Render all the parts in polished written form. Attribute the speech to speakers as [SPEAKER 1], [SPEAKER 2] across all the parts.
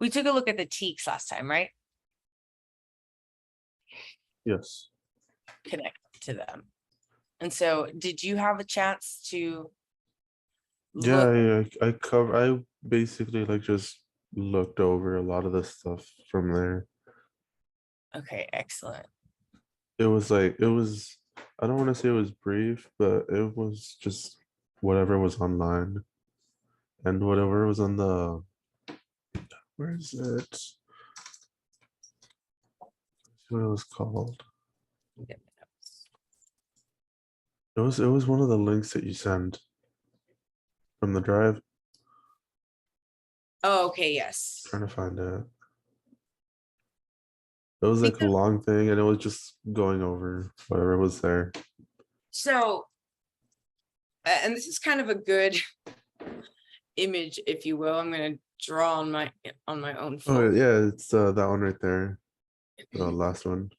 [SPEAKER 1] We took a look at the TEKS last time, right?
[SPEAKER 2] Yes.
[SPEAKER 1] Connect to them. And so did you have a chance to look?
[SPEAKER 2] Yeah, I basically like just looked over a lot of the stuff from there.
[SPEAKER 1] Okay, excellent.
[SPEAKER 2] It was like I don't want to say it was brief, but it was just whatever was online and whatever was on the, where is it? That's what it was called. It was one of the links that you send from the drive.
[SPEAKER 1] Oh, okay, yes.
[SPEAKER 2] Trying to find it. It was like a long thing and it was just going over whatever was there.
[SPEAKER 1] So, and this is kind of a good image, if you will. I'm going to draw on my own
[SPEAKER 2] Oh
[SPEAKER 1] phone.
[SPEAKER 2] yeah, it's that one right there. The last one.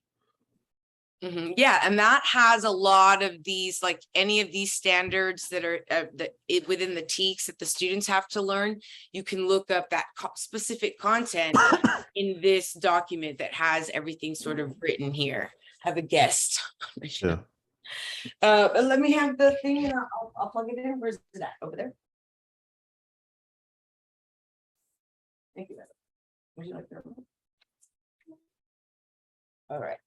[SPEAKER 1] Yeah, and that has a lot of these, like any of these standards that are within the TEKS that the students have to learn. You can look up that specific content in this document that has everything sort of written here. Have a guest.
[SPEAKER 2] Yeah.
[SPEAKER 1] But let me have the thing and I'll plug it in. Where's it at? Over there. Thank you. Would you like that? All right.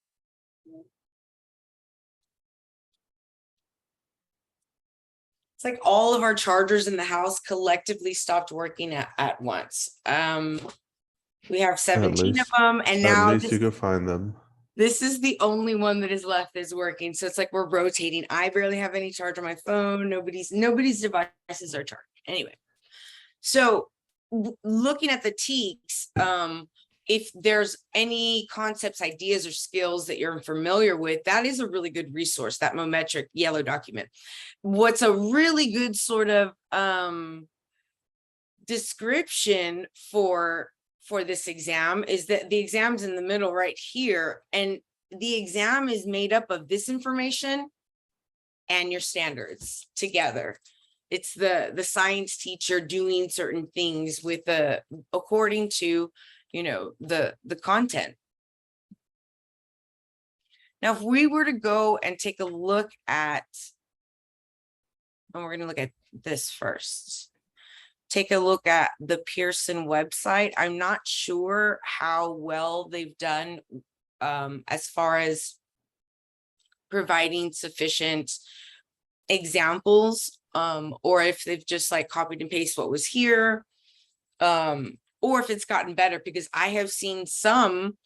[SPEAKER 1] It's like all of our chargers in the house collectively stopped working at once. We have 17 of them, and
[SPEAKER 2] At
[SPEAKER 1] now
[SPEAKER 2] least you could find them.
[SPEAKER 1] this is the only one that is left that's working. So it's like we're rotating. I barely have any charge on my phone. Nobody's devices are charged. Anyway, so looking at the TEKS, if there's any concepts, ideas, or skills that you're familiar with, that is a really good resource, that Mometric yellow document. What's a really good sort of description for this exam is that the exam's in the middle right here, and the exam is made up of this information and your standards together. It's the science teacher doing certain things with according to, you know, the content. Now, if we were to go and take a look at, and we're going to look at this first, take a look at the Pearson website. I'm not sure how well they've done as far as providing sufficient examples, or if they've just like copied and pasted what was here, or if it's gotten better, because I have seen some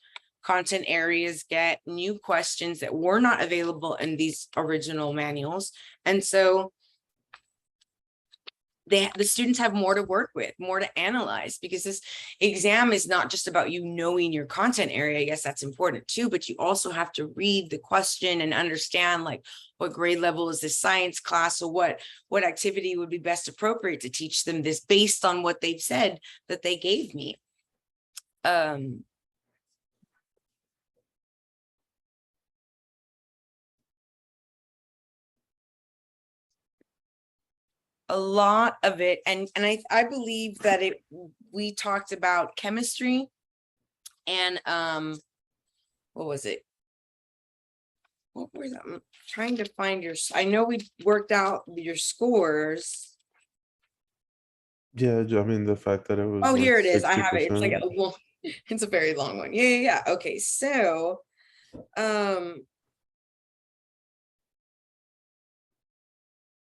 [SPEAKER 1] content areas get new questions that were not available in these original manuals. And so the students have more to work with, more to analyze, because this exam is not just about you knowing your content area. Yes, that's important too, but you also have to read the question and understand like what grade level is this science class, or what activity would be best appropriate to teach them this based on what they've said that they gave me. A lot of it, and I believe that we talked about chemistry and what was it? What was that? I'm trying to find your, I know we worked out your scores.
[SPEAKER 2] Yeah, I mean the fact that it was.
[SPEAKER 1] Oh,
[SPEAKER 2] like
[SPEAKER 1] here it is. I have it. It's like
[SPEAKER 2] 60%.
[SPEAKER 1] it's a very long one. Yeah. Okay, so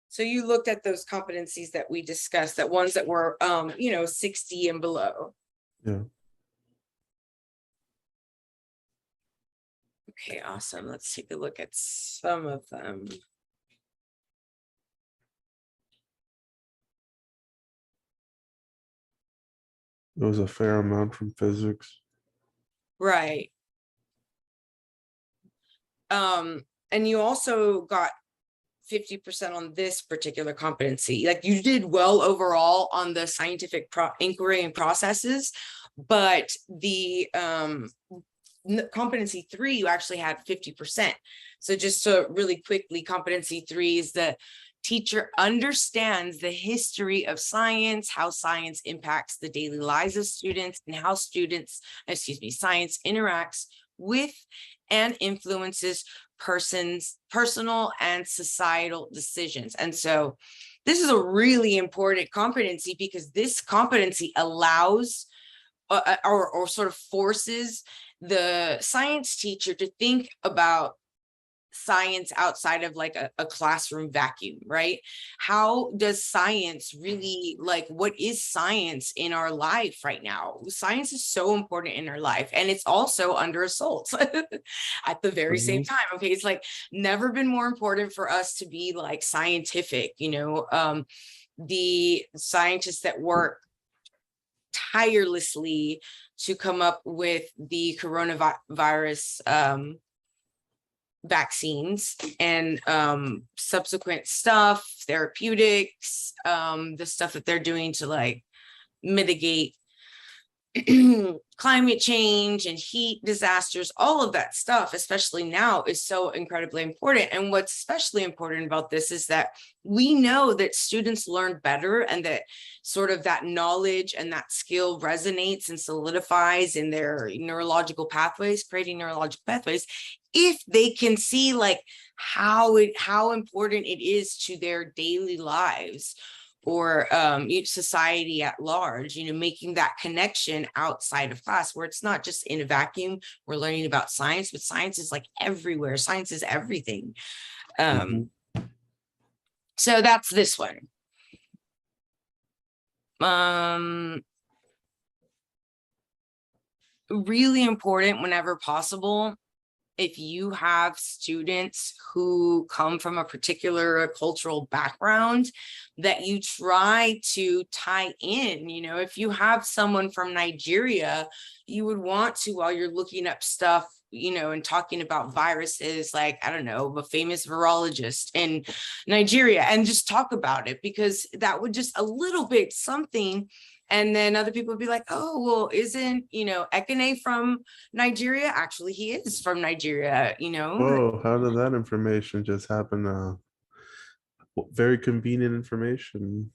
[SPEAKER 1] so you looked at those competencies that we discussed, that ones that were 60 and below.
[SPEAKER 2] Yeah.
[SPEAKER 1] Okay, awesome. Let's take a look at some of them.
[SPEAKER 2] It was a fair amount from physics.
[SPEAKER 1] Right. And you also got 50% on this particular competency. Like you did well overall on the scientific inquiry and processes, but the competency 3, you actually had 50%. So just to really quickly, competency 3 is the teacher understands the history of science, how science impacts the daily lives of students, and how science interacts with and influences personal and societal decisions. And so this is a really important competency, because this competency allows or sort of forces the science teacher to think about science outside of like a classroom vacuum, right? How does science really, like, what is science in our life right now? Science is so important in our life, and it's also under assault at the very same time. Okay, it's like never been more important for us to be like scientific, the scientists that work tirelessly to come up with the coronavirus vaccines and subsequent stuff, therapeutics, the stuff that they're doing to like mitigate climate change and heat disasters, all of that stuff, especially now, is so incredibly important. And what's especially important about this is that we know that students learn better, and that sort of that knowledge and that skill resonates and solidifies in their neurological pathways, creating neurological pathways, if they can see like how important it is to their daily lives or society at large, making that connection outside of class, where it's not just in a vacuum. We're learning about science, but science is like everywhere. Science is everything. So that's this one. Really important whenever possible, if you have students who come from a particular cultural background, that you try to tie in. If you have someone from Nigeria, you would want to, while you're looking up stuff, and talking about viruses, like, I don't know, a famous virologist in Nigeria, and just talk about it, because that would just a little bit something. And then other people would be like, oh, well, isn't, Ekene from Nigeria? Actually, he is from Nigeria,
[SPEAKER 2] Whoa, how did that information just happen? Very convenient information.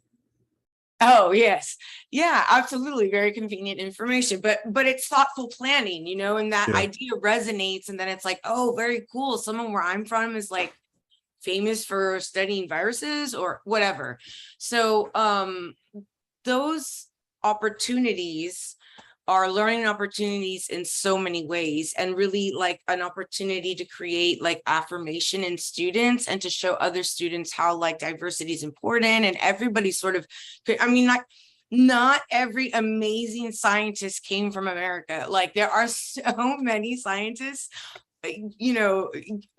[SPEAKER 1] Oh, yes. Yeah, absolutely. Very convenient information, but it's thoughtful planning, and that idea resonates. And then it's like, oh, very cool. Someone where I'm from is like famous for studying viruses or whatever. So those opportunities are learning opportunities in so many ways, and really like an opportunity to create like affirmation in students, and to show other students how like diversity is important. And everybody sort of, like, not every amazing scientist came from America. Like, there are so many scientists,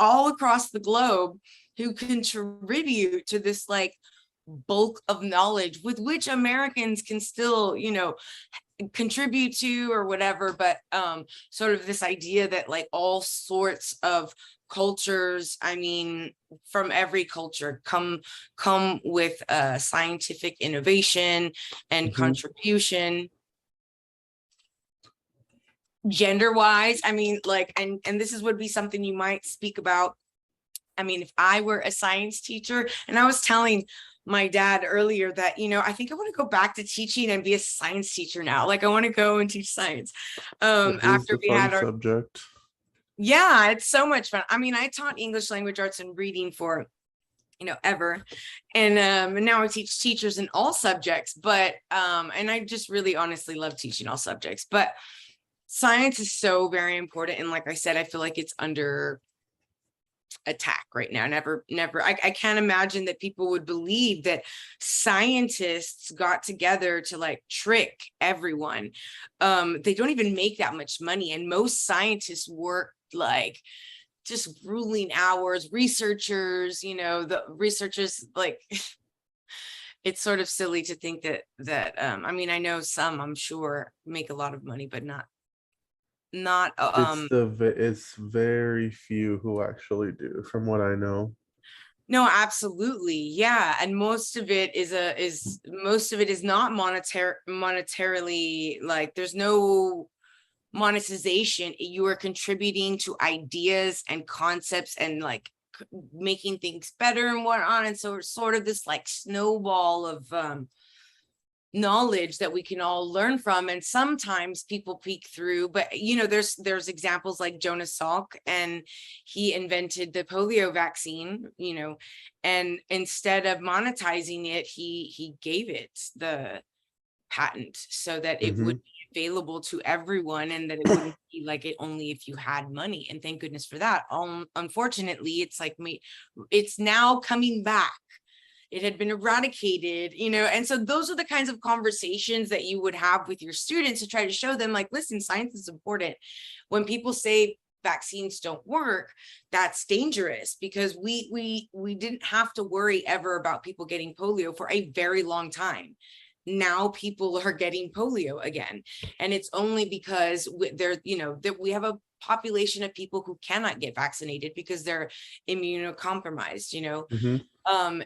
[SPEAKER 1] all across the globe, who contribute to this like bulk of knowledge with which Americans can still, contribute to or whatever. But sort of this idea that like all sorts of cultures, from every culture, come with scientific innovation and contribution. Gender wise, like, and this would be something you might speak about. If I were a science teacher, and I was telling my dad earlier that, I think I want to go back to teaching and be a science teacher now. Like, I want to go and teach science. After we had our
[SPEAKER 2] subject.
[SPEAKER 1] Yeah, it's so much fun. I taught English language arts and reading for, ever. And now I teach teachers in all subjects, but and I just really honestly love teaching all subjects. But science is so very important. And like I said, I feel like it's under attack right now. I can't imagine that people would believe that scientists got together to like trick everyone. They don't even make that much money, and most scientists work like just grueling hours. Researchers, the researchers, like, it's sort of silly to think that I know some, I'm sure, make a lot of money, but not
[SPEAKER 2] it's very few who actually do, from what I know.
[SPEAKER 1] No, absolutely. Yeah. And most of it is not monetarily, like, there's no monetization. You are contributing to ideas and concepts and like making things better and whatnot. And so it's sort of this like snowball of knowledge that we can all learn from. And sometimes people peek through, but there's examples like Jonas Salk, and he invented the polio vaccine, and instead of monetizing it, he gave it the patent so that it would be available to everyone, and that it wouldn't be like it only if you had money. And thank goodness for that. Unfortunately, it's like it's now coming back. It had been eradicated, and so those are the kinds of conversations that you would have with your students to try to show them, like, listen, science is important. When people say vaccines don't work, that's dangerous, because we didn't have to worry ever about people getting polio for a very long time. Now people are getting polio again, and it's only because that we have a population of people who cannot get vaccinated because they're immunocompromised,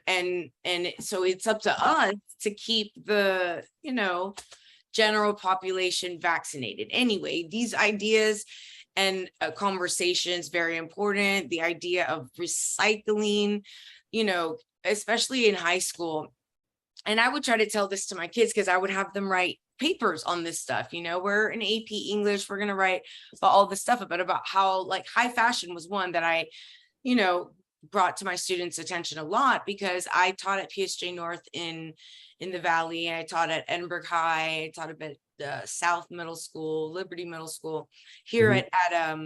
[SPEAKER 1] and so it's up to us to keep the general population vaccinated. Anyway, these ideas and conversations, very important. The idea of recycling, especially in high school. And I would try to tell this to my kids, because I would have them write papers on this stuff. We're in AP English, we're going to write about all this stuff, about how like high fashion was one that I, brought to my students' attention a lot, because I taught at PSJ North in the Valley. I taught at Edinburgh High. I taught at South Middle School, Liberty Middle School, here at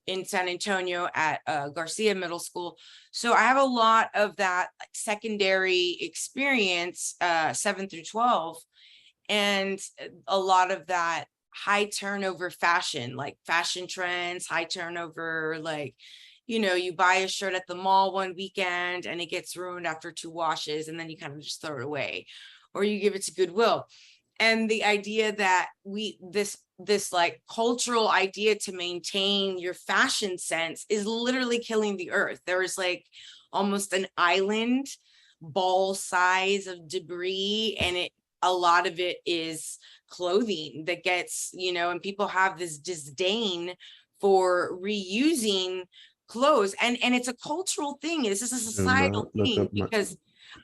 [SPEAKER 1] in San Antonio at Garcia Middle School. So I have a lot of that like secondary experience, 7 through 12, and a lot of that high turnover fashion, like fashion trends, high turnover, like, you buy a shirt at the mall one weekend and it gets ruined after 2 washes, and then you kind of just throw it away, or you give it to Goodwill. And the idea that this like cultural idea to maintain your fashion sense is literally killing the earth. There is like almost an island ball size of debris, and a lot of it is clothing that gets, and people have this disdain for reusing clothes, and it's a cultural thing. This is a societal thing, because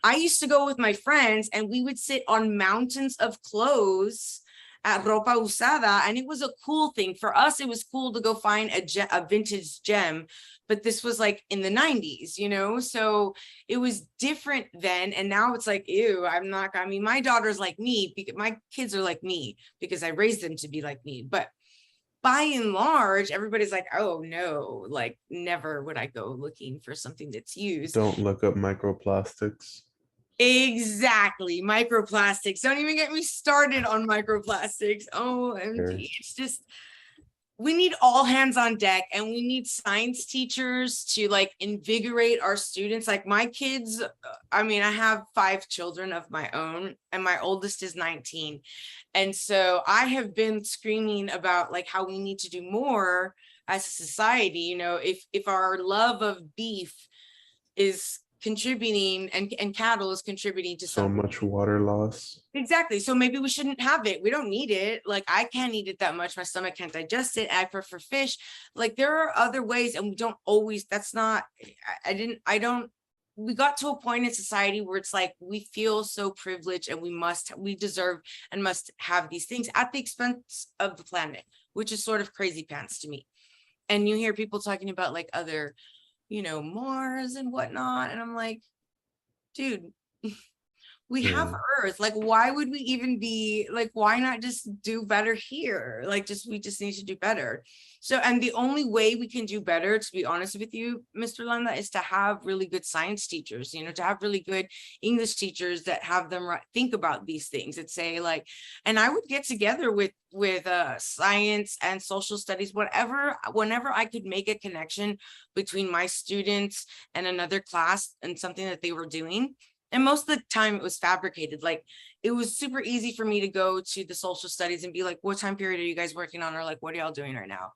[SPEAKER 1] I used to go with my friends and we would sit on mountains of clothes at Ropa Usada, and it was a cool thing. For us, it was cool to go find a vintage gem, but this was like in the 90s, so it was different then. And now it's like, ew, my daughter's like me, because my kids are like me because I raised them to be like me. But by and large, everybody's like, oh no, like never would I go looking for something that's used.
[SPEAKER 2] Don't look up microplastics.
[SPEAKER 1] Exactly. Microplastics. Don't even get me started on microplastics. OMG. It's just, we need all hands on deck, and we need science teachers to like invigorate our students. Like my kids, I have 5 children of my own, and my oldest is 19. And so I have been screaming about like how we need to do more as a society. If our love of beef is contributing and cattle is contributing to
[SPEAKER 2] so much water loss.
[SPEAKER 1] Exactly. So maybe we shouldn't have it. We don't need it. Like I can't eat it that much. My stomach can't digest it. I prefer fish. Like there are other ways, and we don't always, we got to a point in society where it's like we feel so privileged, and we deserve and must have these things at the expense of the planet, which is sort of crazy pants to me. And you hear people talking about like other Mars and whatnot, and I'm like, dude, we have Earth. Like why would we even be like, why not just do better here? Like we just need to do better. So, and the only way we can do better, to be honest with you, Mr. Landa, is to have really good science teachers, to have really good English teachers that have them think about these things and say like, and I would get together with science and social studies, whenever I could make a connection between my students and another class and something that they were doing. And most of the time it was fabricated. Like it was super easy for me to go to the social studies and be like, what time period are you guys working on? Or like, what are y'all doing right now?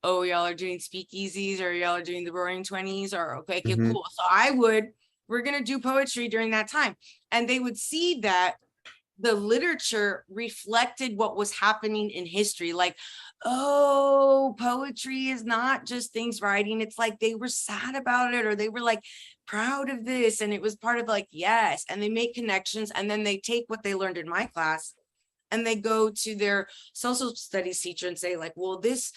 [SPEAKER 1] Oh, y'all are doing speakeasies, or y'all are doing the Roaring 20s, or okay, cool. So we're going to do poetry during that time. And they would see that the literature reflected what was happening in history. Like, oh, poetry is not just things writing. It's like they were sad about it, or they were like proud of this. And it was part of like, yes. And they make connections. And then they take what they learned in my class and they go to their social studies teacher and say like, well, this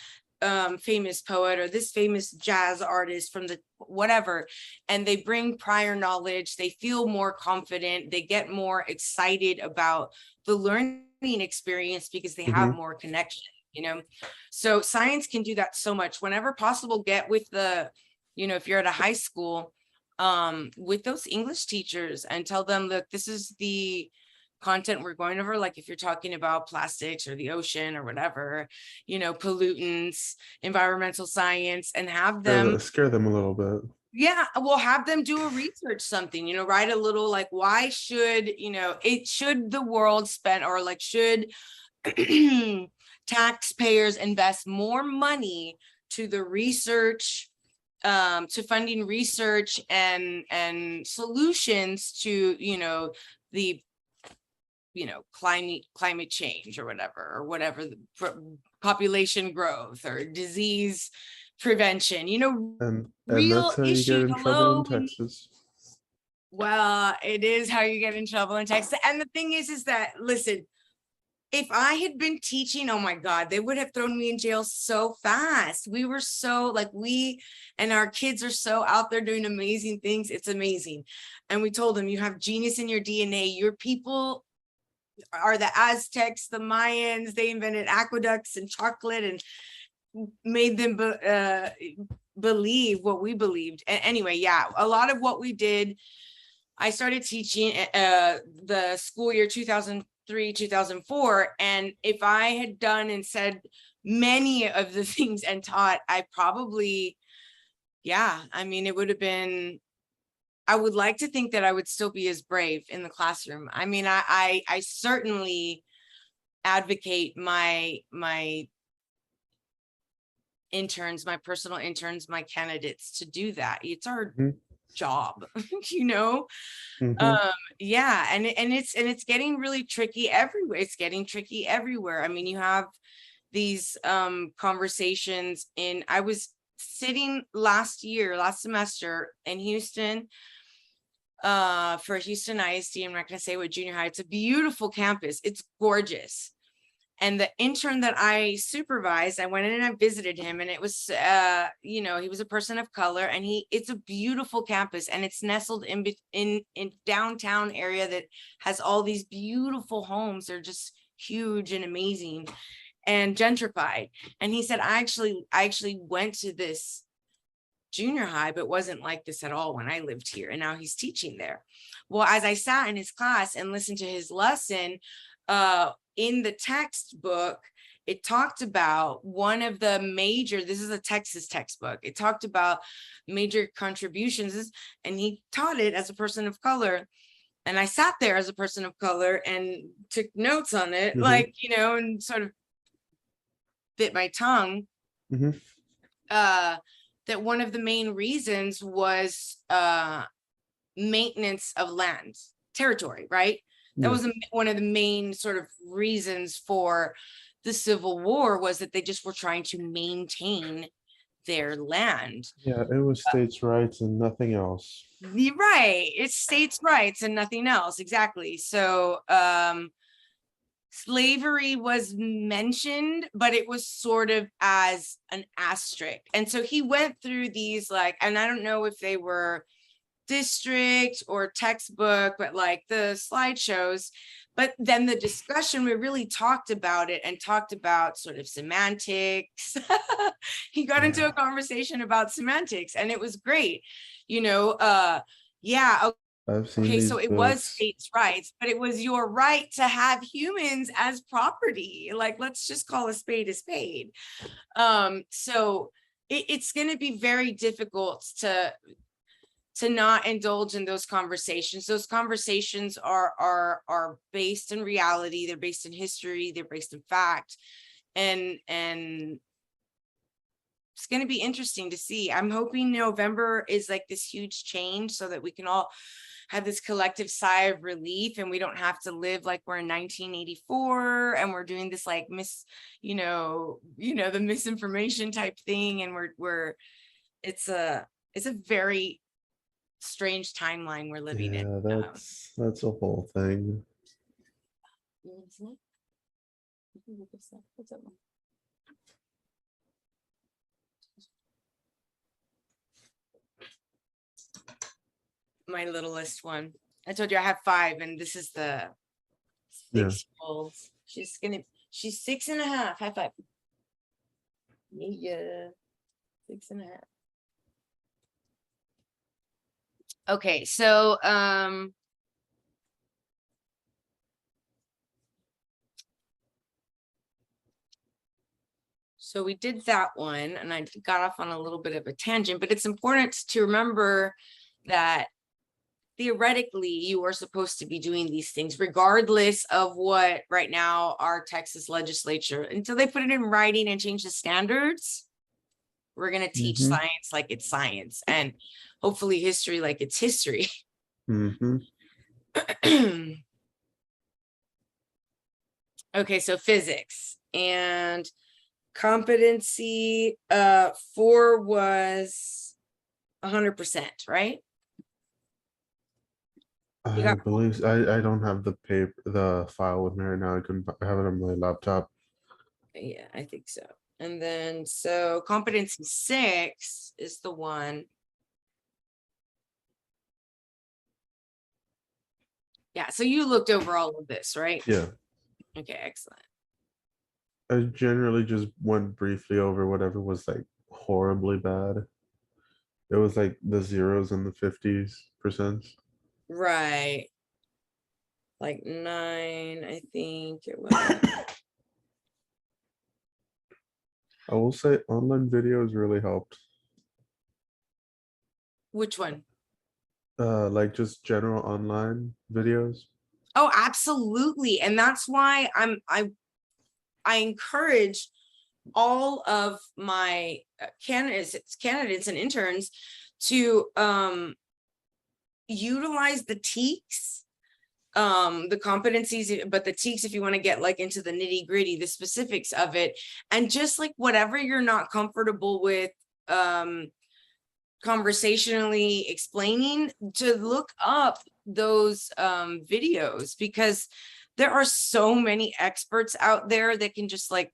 [SPEAKER 1] famous poet or this famous jazz artist from the whatever, and they bring prior knowledge, they feel more confident, they get more excited about the learning experience because they have more connection, you know. So science can do that so much. Whenever possible, get with the, you know, if you're at a high school, with those English teachers and tell them, look, this is the content we're going over. Like if you're talking about plastics or the ocean or whatever, you know, pollutants, environmental science, and have them
[SPEAKER 2] scare them a little bit.
[SPEAKER 1] yeah, we'll have them do a research something, you know, write a little like, why should, you know, it should the world spend, or like should taxpayers invest more money to the research, to funding research and solutions to, you know, the, you know, climate change or whatever the population growth or disease prevention, you know,
[SPEAKER 2] And
[SPEAKER 1] real
[SPEAKER 2] that's how you get
[SPEAKER 1] issues.
[SPEAKER 2] in trouble in
[SPEAKER 1] Hello.
[SPEAKER 2] Texas.
[SPEAKER 1] Well, it is how you get in trouble in Texas. And the thing is that, listen, if I had been teaching, oh my God, they would have thrown me in jail so fast. We were so like, we and our kids are so out there doing amazing things. It's amazing. And we told them, you have genius in your DNA. Your people are the Aztecs, the Mayans. They invented aqueducts and chocolate and made them believe what we believed. Anyway, yeah, a lot of what we did, I started teaching the school year 2003, 2004. And if I had done and said many of the things and taught, I probably, yeah, I mean, it would have been, I would like to think that I would still be as brave in the classroom. I mean, I certainly advocate my interns, my personal interns, my candidates to do that. It's our job, you know. Yeah, and it's getting really tricky everywhere. It's getting tricky everywhere. I mean, you have these conversations in, I was sitting last semester in Houston for Houston ISD. I'm not going to say what junior high. It's a beautiful campus. It's gorgeous. And the intern that I supervised, I went in and I visited him, and it was, you know, he was a person of color, and it's a beautiful campus, and it's nestled in downtown area that has all these beautiful homes. They're just huge and amazing and gentrified. And he said, I actually went to this junior high, but wasn't like this at all when I lived here. And now he's teaching there. Well, as I sat in his class and listened to his lesson, in the textbook, it talked about one of the major, this is a Texas textbook, it talked about major contributions, and he taught it as a person of color. And I sat there as a person of color and took notes on it, like, you know, and sort of bit my tongue. That one of the main reasons was maintenance of land, territory, right? That was one of the main sort of reasons for the Civil War, was that they just were trying to maintain their land.
[SPEAKER 2] Yeah, it was states' rights and nothing else.
[SPEAKER 1] Right. It's states' rights and nothing else. Exactly. So slavery was mentioned, but it was sort of as an asterisk. And so he went through these, like, and I don't know if they were district or textbook, but like the slideshows. But then the discussion, we really talked about it and talked about sort of semantics. He got into a conversation about semantics, and it was great, you know. Yeah, okay, so it was states' rights, but it was your right to have humans as property. Like, let's just call a spade a spade. So it's going to be very difficult to not indulge in those conversations. Those conversations are based in reality. They're based in history. They're based in fact. And it's going to be interesting to see. I'm hoping November is like this huge change so that we can all have this collective sigh of relief, and we don't have to live like we're in 1984 and we're doing this like the misinformation type thing, and it's a very strange timeline we're living in.
[SPEAKER 2] Yeah, that's a whole thing.
[SPEAKER 1] What's up? My littlest one. I told you I have 5, and this is the
[SPEAKER 2] Yeah.
[SPEAKER 1] 6-year-old. She's 6.5. High five. Yeah. 6.5. Okay, so so we did that one, and I got off on a little bit of a tangent, but it's important to remember that theoretically you are supposed to be doing these things regardless of what right now our Texas legislature, until they put it in writing and change the standards, we're going to teach
[SPEAKER 2] Mhm.
[SPEAKER 1] science like it's science, and hopefully history like it's history.
[SPEAKER 2] Mm-hmm.
[SPEAKER 1] Okay, so physics and competency 4 was 100%, right? You
[SPEAKER 2] I
[SPEAKER 1] got,
[SPEAKER 2] believe I don't have the file with me right now. I have it on my laptop.
[SPEAKER 1] yeah, I think so. And then so competency 6 is the one. Yeah, so you looked over all of this, right?
[SPEAKER 2] Yeah.
[SPEAKER 1] Okay, excellent.
[SPEAKER 2] I generally just went briefly over whatever was like horribly bad. It was like the zeros and the 50s%.
[SPEAKER 1] Right. Like 9, I think it was.
[SPEAKER 2] I will say online videos really helped.
[SPEAKER 1] Which one?
[SPEAKER 2] Like just general online videos.
[SPEAKER 1] Oh, absolutely. And that's why I encourage all of my candidates and interns to utilize the TEKS, the competencies, but the TEKS, if you want to get like into the nitty gritty, the specifics of it, and just like whatever you're not comfortable with conversationally explaining, to look up those videos, because there are so many experts out there that can just like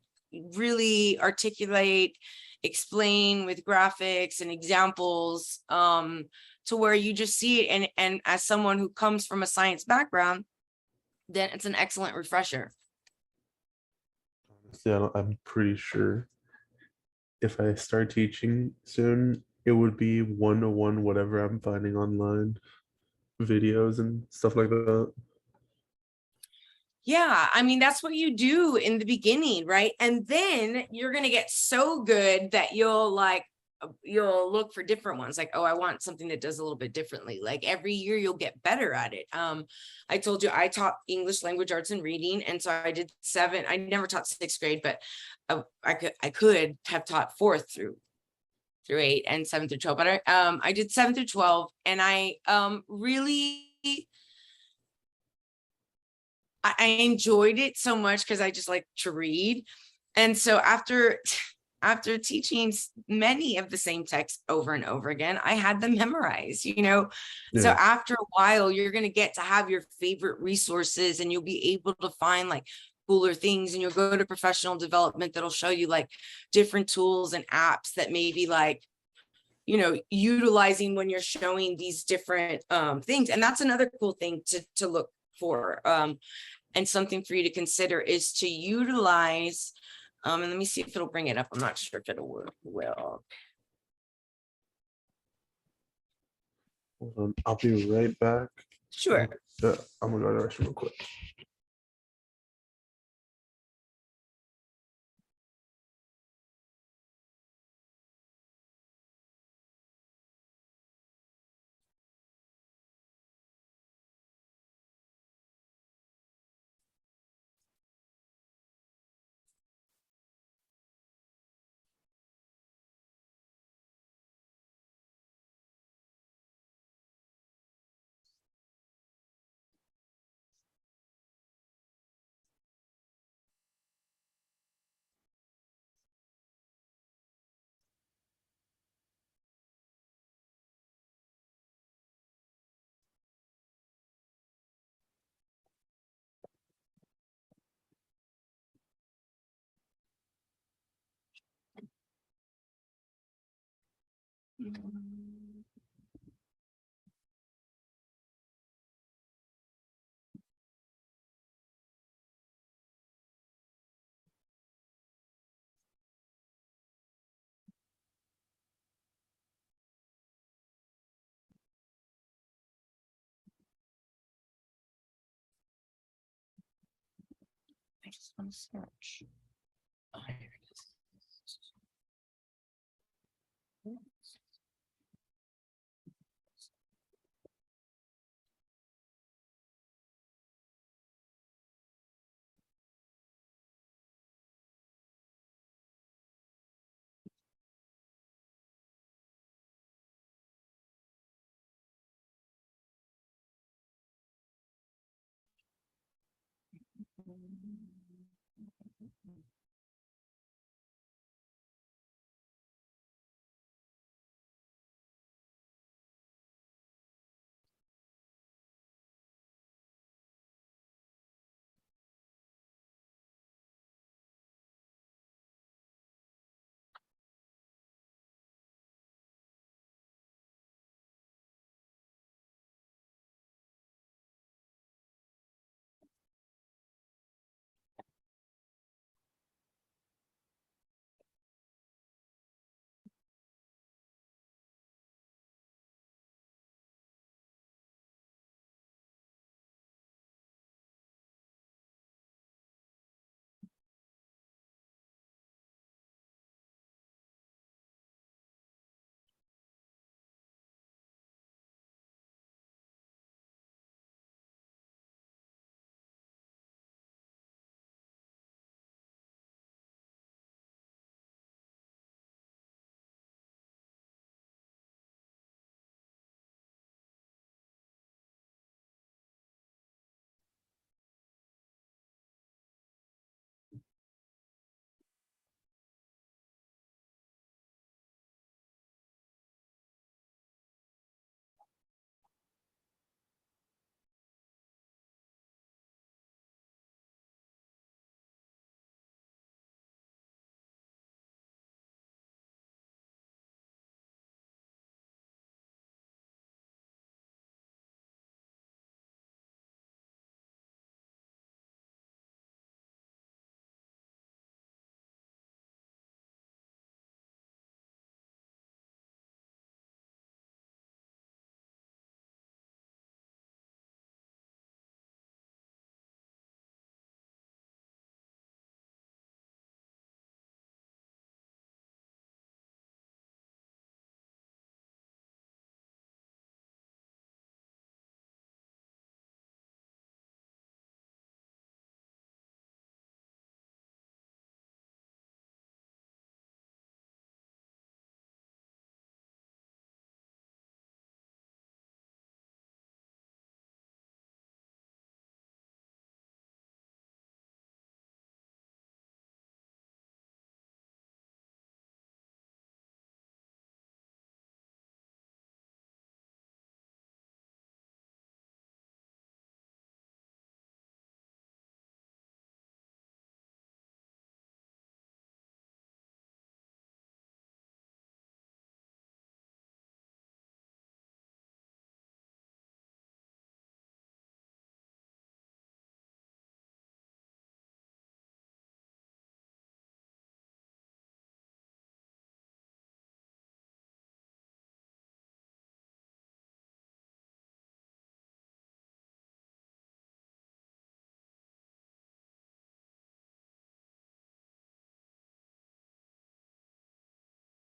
[SPEAKER 1] really articulate, explain with graphics and examples, to where you just see it, and as someone who comes from a science background, then it's an excellent refresher.
[SPEAKER 2] Yeah, I'm pretty sure if I start teaching soon, it would be one-to-one whatever I'm finding online, videos and stuff like that.
[SPEAKER 1] Yeah, I mean, that's what you do in the beginning, right? And then you're going to get so good that you'll look for different ones, like, oh, I want something that does a little bit differently. Like every year you'll get better at it. I told you I taught English language arts and reading, and so I did 7. I never taught 6th grade, but I could have taught 4th through 8 and 7 through 12, but I did 7 through 12, and I really I enjoyed it so much because I just like to read. And so after teaching many of the same texts over and over again, I had them memorized, So
[SPEAKER 2] Yeah.
[SPEAKER 1] after a while, you're going to get to have your favorite resources, and you'll be able to find like cooler things, and you'll go to professional development that'll show you like different tools and apps that maybe like, utilizing when you're showing these different things. And that's another cool thing to look for. And something for you to consider is to utilize, and let me see if it'll bring it up. I'm not sure if it'll work well.
[SPEAKER 2] Hold on, I'll be right back.
[SPEAKER 1] Sure.
[SPEAKER 2] I'm gonna go to the restroom real quick.
[SPEAKER 1] I just want to search. Oh, here it is.